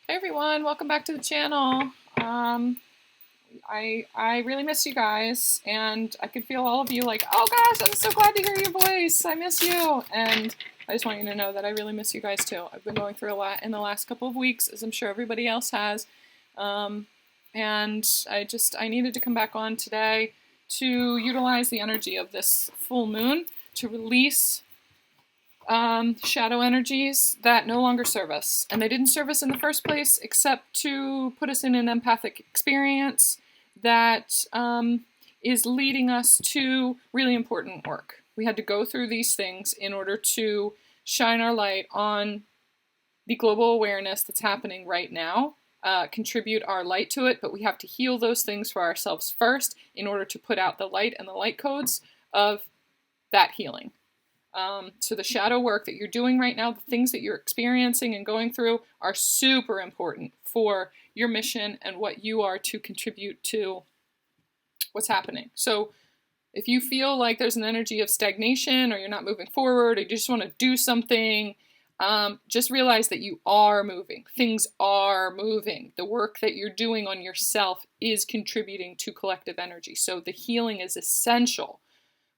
Hey everyone, welcome back to the channel. I really miss you guys, and I could feel all of you like, oh gosh, I'm so glad to hear your voice. I miss you, and I just want you to know that I really miss you guys too. I've been going through a lot in the last couple of weeks, as I'm sure everybody else has, and I needed to come back on today to utilize the energy of this full moon to release shadow energies that no longer serve us. And they didn't serve us in the first place except to put us in an empathic experience that is leading us to really important work. We had to go through these things in order to shine our light on the global awareness that's happening right now, contribute our light to it, but we have to heal those things for ourselves first in order to put out the light and the light codes of that healing. So the shadow work that you're doing right now, the things that you're experiencing and going through are super important for your mission and what you are to contribute to what's happening. So if you feel like there's an energy of stagnation or you're not moving forward or you just want to do something, just realize that you are moving. Things are moving. The work that you're doing on yourself is contributing to collective energy. So the healing is essential.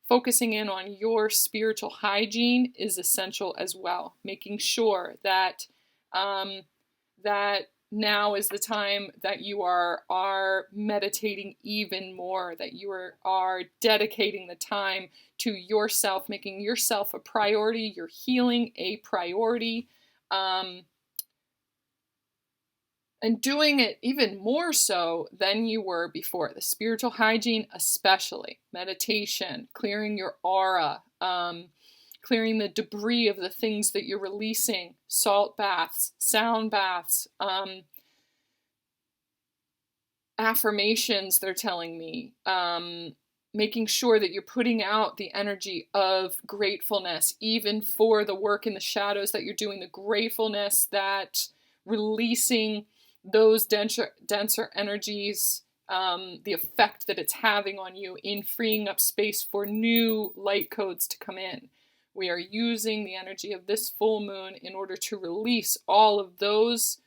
Focusing in on your spiritual hygiene is essential as well. Making sure that that now is the time that you are meditating even more, that you are dedicating the time to yourself, making yourself a priority, your healing a priority, and doing it even more so than you were before. The spiritual hygiene especially. Meditation, clearing your aura, clearing the debris of the things that you're releasing, salt baths, sound baths, affirmations they're telling me, making sure that you're putting out the energy of gratefulness, even for the work in the shadows that you're doing, the gratefulness that releasing those denser energies, the effect that it's having on you in freeing up space for new light codes to come in. We are using the energy of this full moon in order to release all of those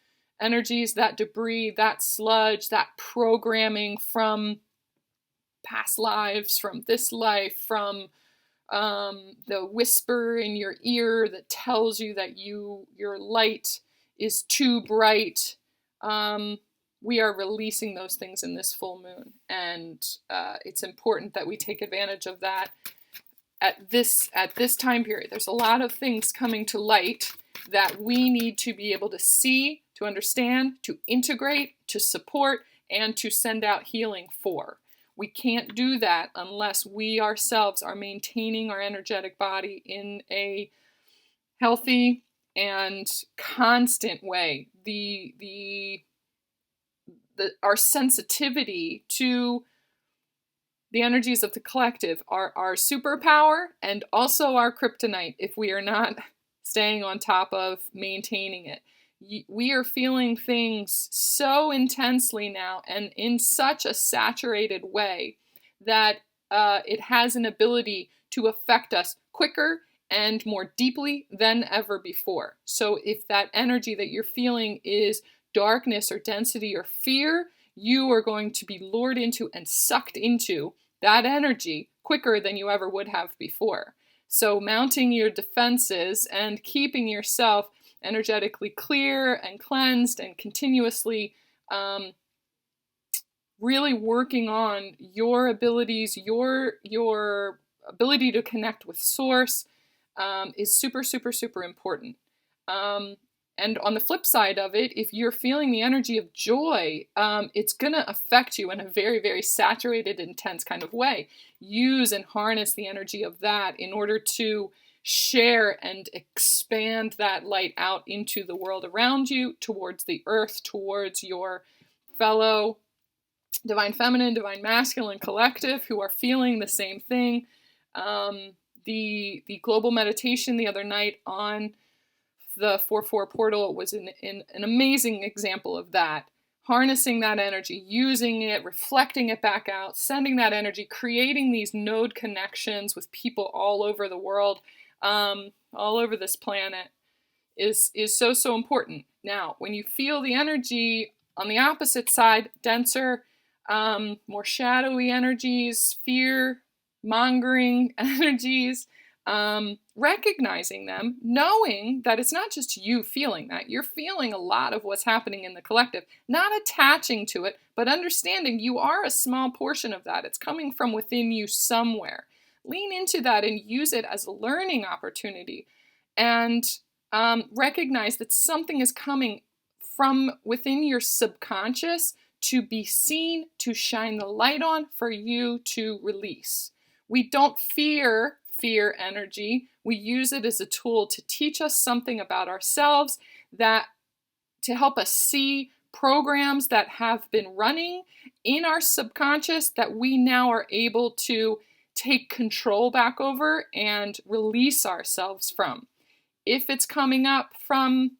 energies, that debris, that sludge, that programming from past lives, from this life, from the whisper in your ear that tells you that your light is too bright. We are releasing those things in this full moon, and it's important that we take advantage of that at this time period. There's a lot of things coming to light that we need to be able to see, to understand, to integrate, to support, and to send out healing for. We can't do that unless we ourselves are maintaining our energetic body in a healthy and constant way. Our sensitivity to the energies of the collective are our superpower and also our kryptonite if we are not staying on top of maintaining it. We are feeling things so intensely now and in such a saturated way that it has an ability to affect us quicker and more deeply than ever before. So if that energy that you're feeling is darkness or density or fear, you are going to be lured into and sucked into that energy quicker than you ever would have before. So mounting your defenses and keeping yourself energetically clear and cleansed and continuously really working on your abilities, your ability to connect with source is super, super, super important. And on the flip side of it, if you're feeling the energy of joy, it's going to affect you in a very, very saturated, intense kind of way. Use and harness the energy of that in order to share and expand that light out into the world around you, towards the earth, towards your fellow divine feminine, divine masculine collective who are feeling the same thing. The global meditation the other night on the 4-4 portal was an amazing example of that. Harnessing that energy, using it, reflecting it back out, sending that energy, creating these node connections with people all over the world, all over this planet is so, so important. Now, when you feel the energy on the opposite side, denser, more shadowy energies, fear-mongering energies, recognizing them, knowing that it's not just you feeling that. You're feeling a lot of what's happening in the collective, not attaching to it, but understanding you are a small portion of that. It's coming from within you somewhere. Lean into that and use it as a learning opportunity, and recognize that something is coming from within your subconscious to be seen, to shine the light on, for you to release. We don't fear energy. We use it as a tool to teach us something about ourselves, that to help us see programs that have been running in our subconscious that we now are able to take control back over and release ourselves from. If it's coming up from,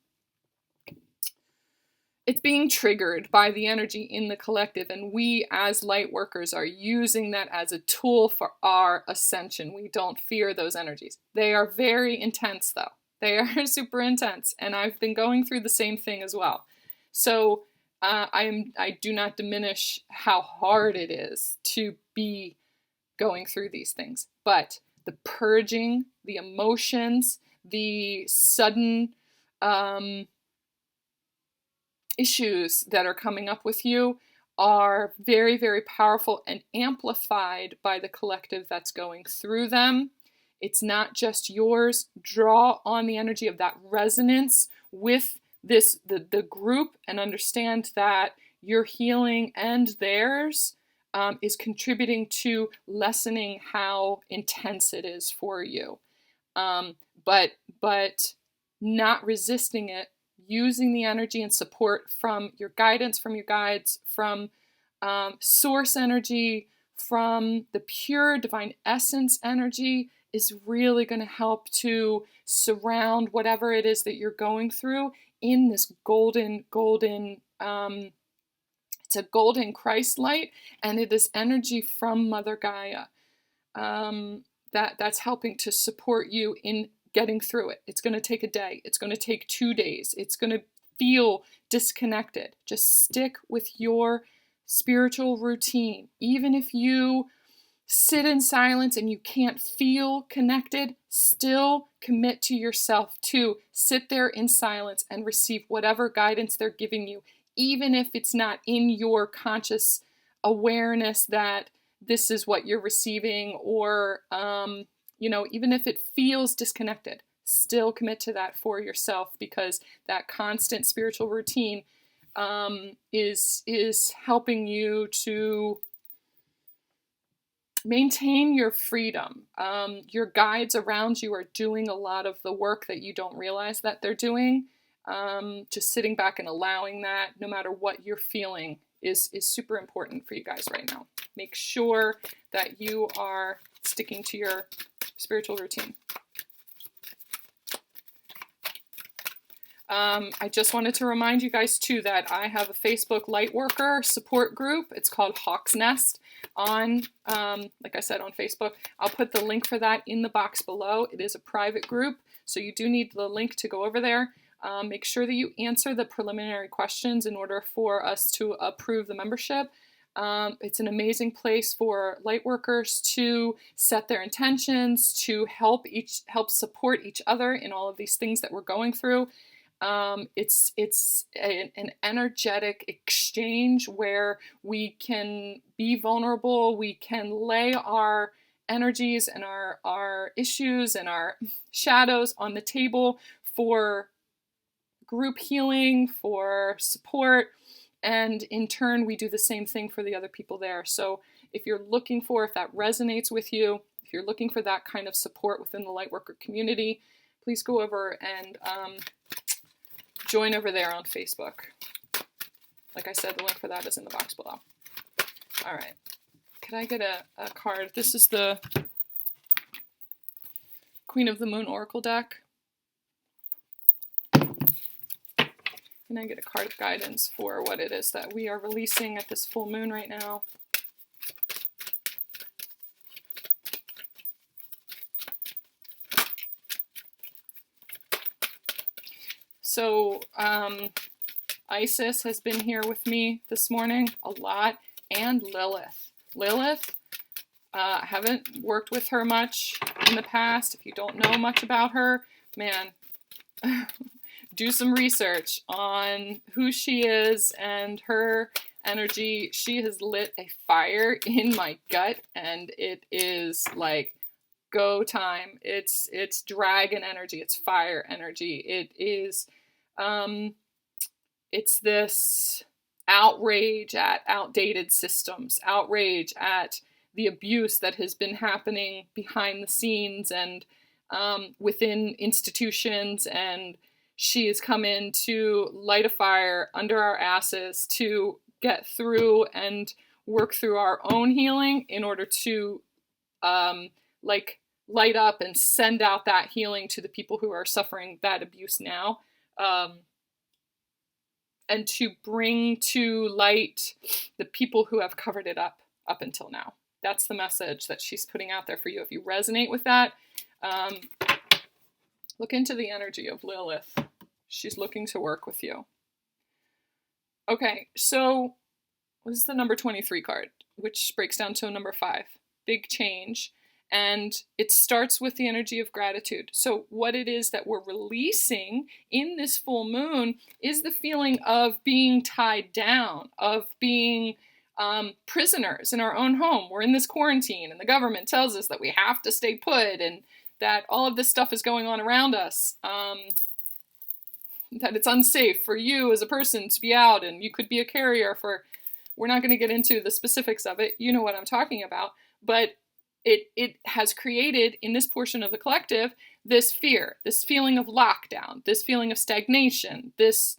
it's being triggered by the energy in the collective, and we as light workers are using that as a tool for our ascension. We don't fear those energies. They are very intense though. They are super intense, and I've been going through the same thing as well. So I do not diminish how hard it is to be going through these things, but the purging, the emotions, the sudden issues that are coming up with you are very, very powerful and amplified by the collective that's going through them. It's not just yours. Draw on the energy of that resonance with the group, and understand that your healing and theirs is contributing to lessening how intense it is for you. But not resisting it, using the energy and support from your guidance, from your guides, from source energy, from the pure divine essence energy, is really going to help to surround whatever it is that you're going through in this golden, it's a golden Christ light, and it is energy from Mother Gaia that's helping to support you in getting through it. It's going to take a day. It's going to take 2 days. It's going to feel disconnected. Just stick with your spiritual routine. Even if you sit in silence and you can't feel connected, still commit to yourself to sit there in silence and receive whatever guidance they're giving you, even if it's not in your conscious awareness that this is what you're receiving, or even if it feels disconnected, still commit to that for yourself, because that constant spiritual routine is helping you to maintain your freedom. Your guides around you are doing a lot of the work that you don't realize that they're doing. Just sitting back and allowing that, no matter what you're feeling, is super important for you guys right now. Make sure that you are sticking to your spiritual routine. I just wanted to remind you guys too that I have a Facebook Lightworker support group. It's called Hawk's Nest on, like I said, on Facebook. I'll put the link for that in the box below. It is a private group, so you do need the link to go over there. Make sure that you answer the preliminary questions in order for us to approve the membership. It's an amazing place for lightworkers to set their intentions, to help support each other in all of these things that we're going through. It's an energetic exchange where we can be vulnerable, we can lay our energies and our issues and our shadows on the table for group healing, for support, and in turn we do the same thing for the other people there. So if that resonates with you, if you're looking for that kind of support within the Lightworker community, please go over and join over there on Facebook. Like I said, the link for that is in the box below. All right. Could I get a card? This is the Queen of the Moon Oracle deck. Can I get a card of guidance for what it is that we are releasing at this full moon right now? So Isis has been here with me this morning a lot, and Lilith. Lilith, I haven't worked with her much in the past. If you don't know much about her, man, do some research on who she is and her energy. She has lit a fire in my gut, and it is like go time. It's dragon energy. It's fire energy. It is, it's this outrage at outdated systems, outrage at the abuse that has been happening behind the scenes and within institutions, and she has come in to light a fire under our asses to get through and work through our own healing in order to light up and send out that healing to the people who are suffering that abuse now, and to bring to light the people who have covered it up until now. That's the message that she's putting out there for you. If you resonate with that, look into the energy of Lilith. She's looking to work with you. Okay, so this is the number 23 card, which breaks down to a number 5. Big change. And it starts with the energy of gratitude. So what it is that we're releasing in this full moon is the feeling of being tied down, of being prisoners in our own home. We're in this quarantine, and the government tells us that we have to stay put, and that all of this stuff is going on around us, that it's unsafe for you as a person to be out, and you could be a carrier for, we're not going to get into the specifics of it, you know what I'm talking about, but it has created in this portion of the collective this fear, this feeling of lockdown, this feeling of stagnation, this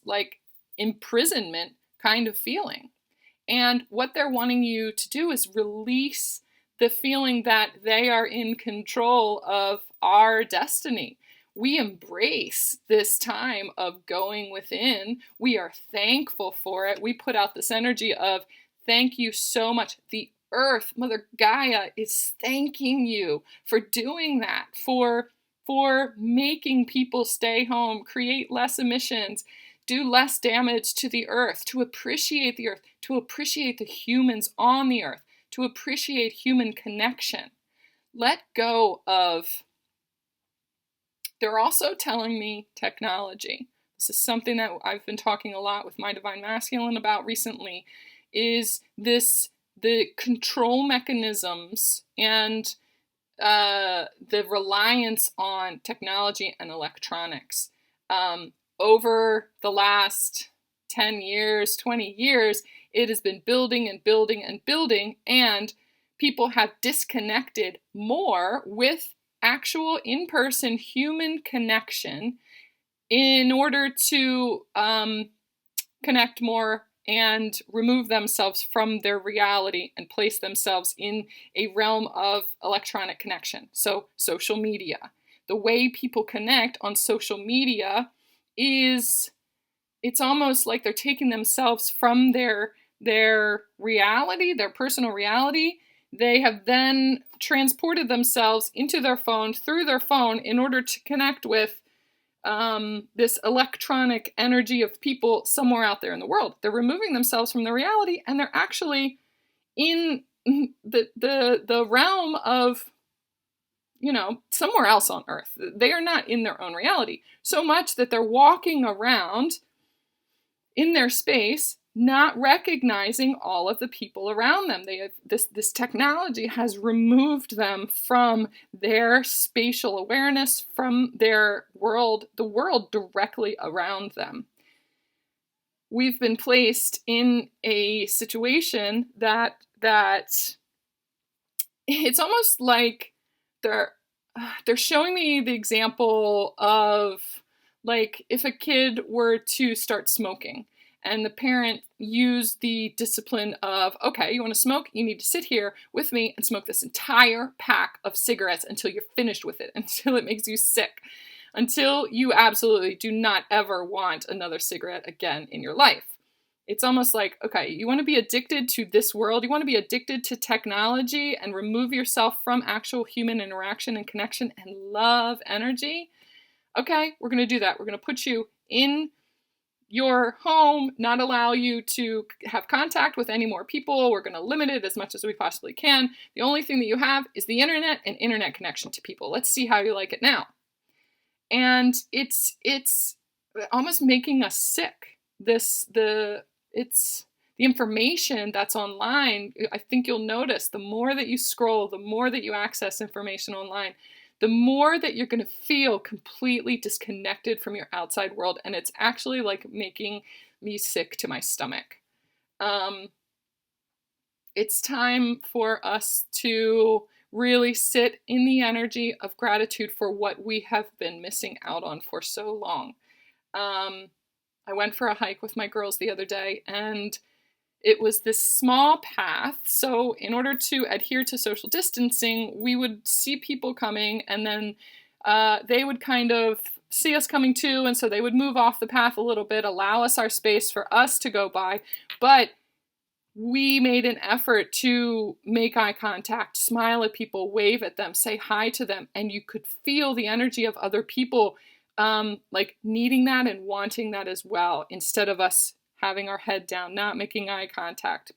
like imprisonment kind of feeling. And what they're wanting you to do is release the feeling that they are in control of our destiny. We embrace this time of going within. We are thankful for it. We put out this energy of thank you so much. The Earth, Mother Gaia, is thanking you for doing that, for making people stay home, create less emissions, do less damage to the Earth, to appreciate the Earth, to appreciate the humans on the Earth, to appreciate human connection. Let go of, they're also telling me technology. This is something that I've been talking a lot with my Divine Masculine about recently, is this, the control mechanisms and the reliance on technology and electronics. Over the last 10 years, 20 years, it has been building and building and building, and people have disconnected more with actual in-person human connection in order to connect more and remove themselves from their reality and place themselves in a realm of electronic connection. So social media. The way people connect on social media is, it's almost like they're taking themselves from their reality, their personal reality. They have then transported themselves into their phone, through their phone, in order to connect with this electronic energy of people somewhere out there in the world. They're removing themselves from the reality, and they're actually in the realm of, you know, somewhere else on Earth. They are not in their own reality. So much that they're walking around in their space, not recognizing all of the people around them. They have this technology has removed them from their spatial awareness, from their world, the world directly around them. We've been placed in a situation that it's almost like they're showing me the example of, like, if a kid were to start smoking and the parent used the discipline of, okay, you want to smoke? You need to sit here with me and smoke this entire pack of cigarettes until you're finished with it, until it makes you sick, until you absolutely do not ever want another cigarette again in your life. It's almost like, okay, you want to be addicted to this world, you want to be addicted to technology and remove yourself from actual human interaction and connection and love energy. Okay, we're going to do that. We're going to put you in your home, not allow you to have contact with any more people. We're going to limit it as much as we possibly can. The only thing that you have is the internet and internet connection to people. Let's see how you like it now. And it's almost making us sick. It's the information that's online. I think you'll notice the more that you scroll, the more that you access information online, the more that you're going to feel completely disconnected from your outside world. And it's actually like making me sick to my stomach. It's time for us to really sit in the energy of gratitude for what we have been missing out on for so long. I went for a hike with my girls the other day, and it was this small path. So in order to adhere to social distancing, we would see people coming, and then they would kind of see us coming too, and so they would move off the path a little bit, allow us our space for us to go by. But we made an effort to make eye contact, smile at people, wave at them, say hi to them, and you could feel the energy of other people like needing that and wanting that as well, instead of us having our head down, not making eye contact,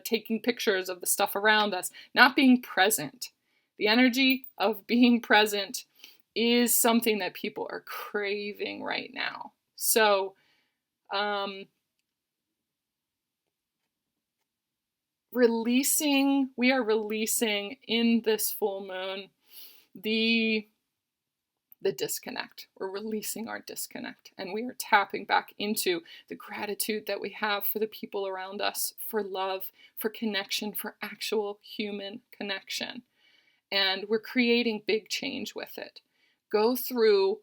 taking pictures of the stuff around us, not being present. The energy of being present is something that people are craving right now. So, we are releasing in this full moon the disconnect. We're releasing our disconnect, and we are tapping back into the gratitude that we have for the people around us, for love, for connection, for actual human connection. And we're creating big change with it. Go through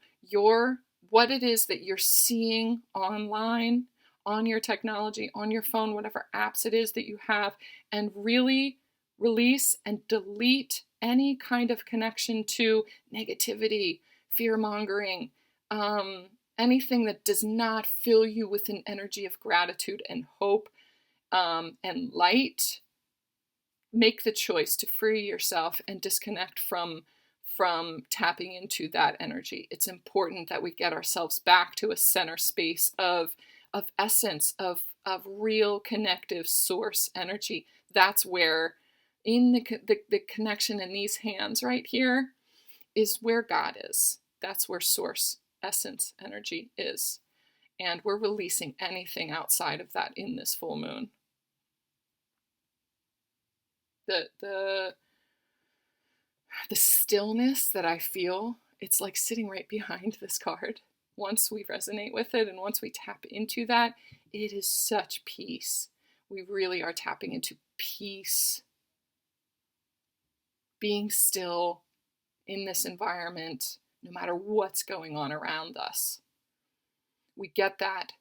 what it is that you're seeing online, on your technology, on your phone, whatever apps it is that you have, and really release and delete any kind of connection to negativity, fear-mongering, anything that does not fill you with an energy of gratitude and hope and light. Make the choice to free yourself and disconnect from tapping into that energy. It's important that we get ourselves back to a center space of essence, of real connective source energy. That's where, in the connection in these hands right here, is where God is. That's where source, essence, energy is. And we're releasing anything outside of that in this full moon. The stillness that I feel, it's like sitting right behind this card. Once we resonate with it and once we tap into that, it is such peace. We really are tapping into peace. Being still in this environment, no matter what's going on around us. We get that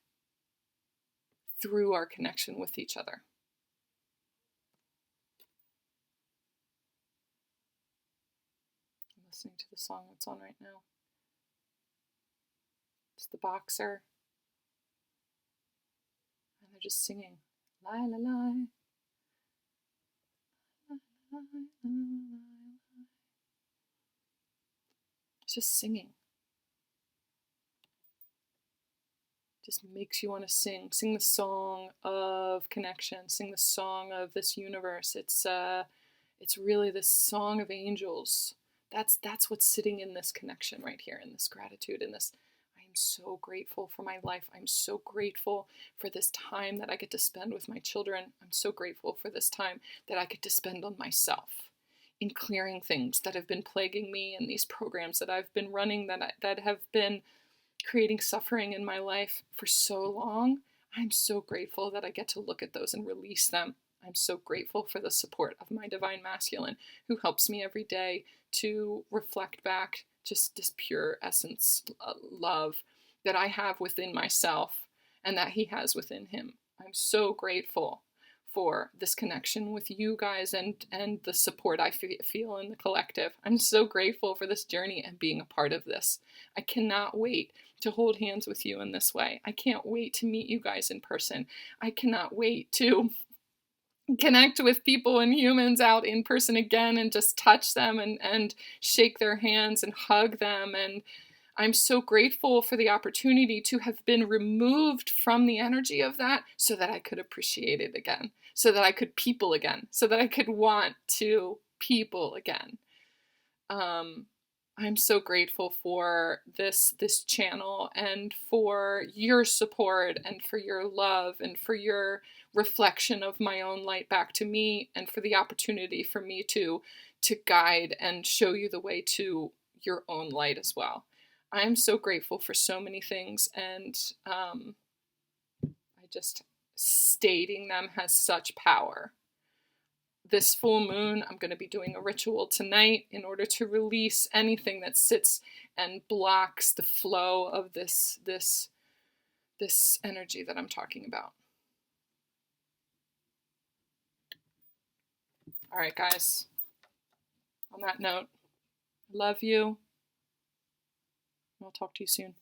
through our connection with each other. I'm listening to the song that's on right now. It's the Boxer. And they're just singing. La la la. La, la, la, la. It's just singing. Just makes you want to sing. Sing the song of connection. Sing the song of this universe. It's really this song of angels. That's what's sitting in this connection right here, in this gratitude, in this. I'm so grateful for my life. I'm so grateful for this time that I get to spend with my children. I'm so grateful for this time that I get to spend on myself, in clearing things that have been plaguing me, and these programs that I've been running that have been creating suffering in my life for so long. I'm so grateful that I get to look at those and release them. I'm so grateful for the support of my divine masculine, who helps me every day to reflect back just this pure essence love that I have within myself and that he has within him. I'm so grateful for this connection with you guys and the support I feel in the collective. I'm so grateful for this journey and being a part of this. I cannot wait to hold hands with you in this way. I can't wait to meet you guys in person. I cannot wait to connect with people and humans out in person again and just touch them and shake their hands and hug them. And I'm so grateful for the opportunity to have been removed from the energy of that so that I could appreciate it again, so that I could people again, so that I could want to people again. I'm so grateful for this channel and for your support and for your love and for your reflection of my own light back to me, and for the opportunity for me to guide and show you the way to your own light as well. I'm so grateful for so many things, and I just stating them has such power. This full moon, I'm going to be doing a ritual tonight in order to release anything that sits and blocks the flow of this energy that I'm talking about. All right, guys. On that note, I love you. I'll talk to you soon.